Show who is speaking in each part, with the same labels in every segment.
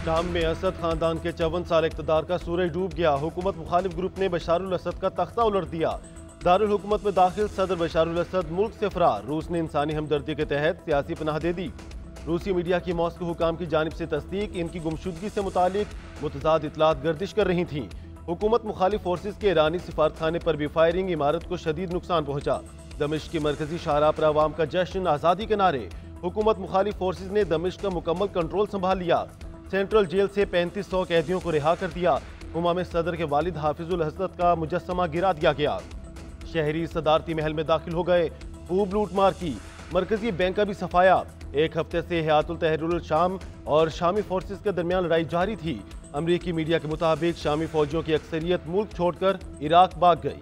Speaker 1: शाम में असद खानदान के 54 साल इक़्तिदार का सूरज डूब गया। हुकूमत मुखालिफ ग्रुप ने बशारुल असद का तख्ता उलट दिया। दारुल हुकूमत में दाखिल सदर बशारुल असद मुल्क से फरार। रूस ने इंसानी हमदर्दी के तहत सियासी पनाह दे दी। रूसी मीडिया की मॉस्को हुकाम की जानिब से तस्दीक, इनकी गुमशुदगी से मुतालिक मुतज़ाद इतलात गर्दिश कर रही थीं। हुकूमत मुखालिफ फोर्सेज के ईरानी सिफारतखाने पर भी फायरिंग, इमारत को शदीद नुकसान पहुंचा। दमिश्क की मरकजी शाहराह पर अवाम का जश्न, आज़ादी के नारे। हुकूमत मुखालिफ फोर्सेज ने दमिश्क का मुकम्मल कंट्रोल संभाल लिया। सेंट्रल जेल से 3500 कैदियों को रिहा कर दिया। हुमा में सदर के वालिद हाफिजुल हसरत का मुजस्समा गिरा दिया गया। शहरी सदारती महल में दाखिल हो गए, खूब लूटमार की। मरकजी बैंक का भी सफाया। एक हफ्ते से हयातुल तहरीरुल शाम और शामी फोर्सेज के दरमियान लड़ाई जारी थी। अमरीकी मीडिया के मुताबिक शामी फौजियों की अक्सरियत मुल्क छोड़कर इराक भाग गई।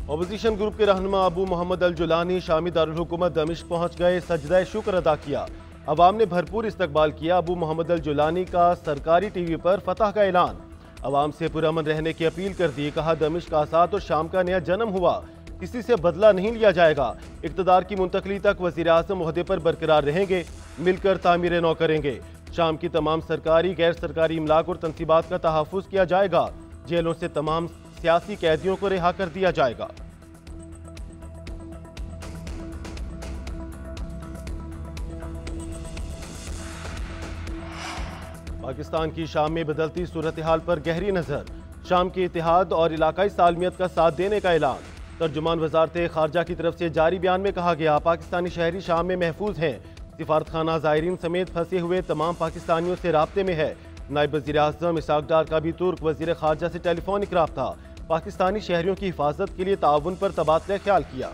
Speaker 1: अपोजिशन ग्रुप के रहनुमा अबू मोहम्मद अल जुलानी शामी दारुल हुकूमत दमिश्क पहुंच गए, सजदा शुक्र अदा किया। अवाम ने भरपूर इस्तकबाल किया। अबू मोहम्मद अल जुलानी का सरकारी टीवी पर फतह का ऐलान। अवाम से पुरअमन रहने की अपील कर दी। कहा, दमिश्क आसाद और शाम का नया जन्म हुआ, किसी से बदला नहीं लिया जाएगा। इक़्तिदार की मुंतकली तक वज़ीर आज़म ओहदे पर बरकरार रहेंगे, मिलकर तामीर नौ करेंगे। शाम की तमाम सरकारी गैर सरकारी इमलाक और तनसीबात का तहफ़्फ़ुज़ किया जाएगा। जेलों से तमाम सियासी कैदियों को रिहा कर दिया जाएगा। पाकिस्तान की शाम में बदलती सूरत हाल पर गहरी नजर। शाम के इत्तेहाद और इलाकाई सालमियत का साथ देने का ऐलान। तर्जुमान वजारत खारजा की तरफ से जारी बयान में कहा गया, पाकिस्तानी शहरी शाम में महफूज हैं। सिफारत खाना ज़ायरीन समेत फंसे हुए तमाम पाकिस्तानियों से राब्ते में है। नायब वज़ीर आज़म इसहाक डार का भी तुर्क वज़ीर खारजा से टेलीफोनिक राब्ता। पाकिस्तानी शहरियों की हिफाजत के लिए ताउन पर तबादला ख्याल किया।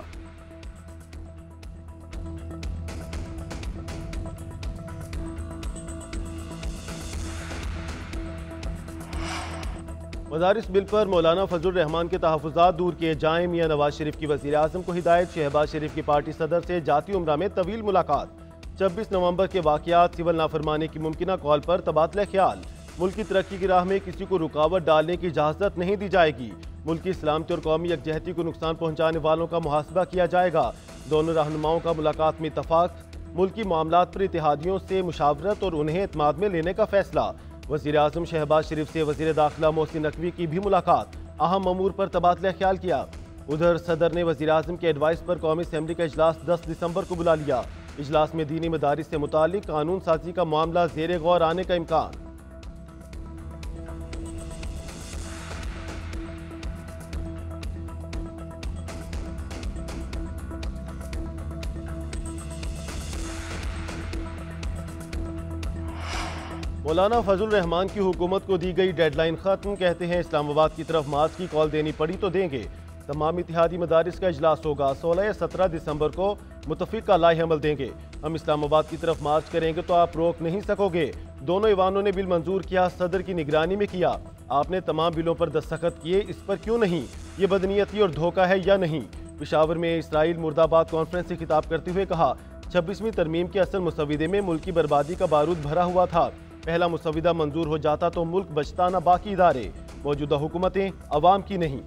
Speaker 1: मदारिस बिल पर मौलाना फजलुर रहमान के तहफ़्फ़ुज़ात दूर किए जाएं। मियां नवाज शरीफ की वज़ीर आज़म को हिदायत। शहबाज शरीफ की पार्टी सदर से जाती उम्रा में तवील मुलाकात। 26 नवंबर के वाक़यात, सिविल नाफरमानी की मुमकिना कॉल पर तबादला ख्याल। मुल्क की तरक्की की राह में किसी को रुकावट डालने की इजाज़त नहीं दी जाएगी। मुल्क की सलामती और कौमी यकजहती को नुकसान पहुँचाने वालों का मुहासबा किया जाएगा। दोनों रहनुमाओं का मुलाकात में इत्तफाक। मुल्की मामलात पर इत्तेहादियों से मुशावरत और उन्हें एतमाद में लेने का फैसला। वज़ीर आज़म शहबाज शरीफ से वज़ीर दाखिला मोहसिन नकवी की भी मुलाकात। अहम अमूर पर तबादला ख्याल किया। उधर सदर ने वज़ीर आज़म के एडवाइस पर कौमी असम्बली का इजलास 10 दिसंबर को बुला लिया। इजलास में दीनी मदारिस से मुतालिक कानून साजी का मामला ज़ेरे गौर आने का इम्कान। मौलाना फजलुर रहमान की हुकूमत को दी गई डेडलाइन खत्म। कहते हैं इस्लामाबाद की तरफ मार्च की कॉल देनी पड़ी तो देंगे। तमाम इत्तेहादी मदारिस का इजलास होगा। 16 या 17 दिसंबर को मुतफ़िक़ा लाए अमल देंगे। हम इस्लामाबाद की तरफ मार्च करेंगे तो आप रोक नहीं सकोगे। दोनों ईवानों ने बिल मंजूर किया, सदर की निगरानी में किया। आपने तमाम बिलों पर दस्तखत किए, इस पर क्यों नहीं? ये बदनीयती और धोखा है या नहीं? पेशावर में इसराइल मुर्दाबाद कॉन्फ्रेंस से खिताब करते हुए कहा, 26वीं तरमीम के असल मुसविदे में मुल्क की बर्बादी का बारूद भरा हुआ था। पहला मुसविदा मंजूर हो जाता तो मुल्क बचता न बाकी इदारे। मौजूदा हुकूमतें अवाम की नहीं।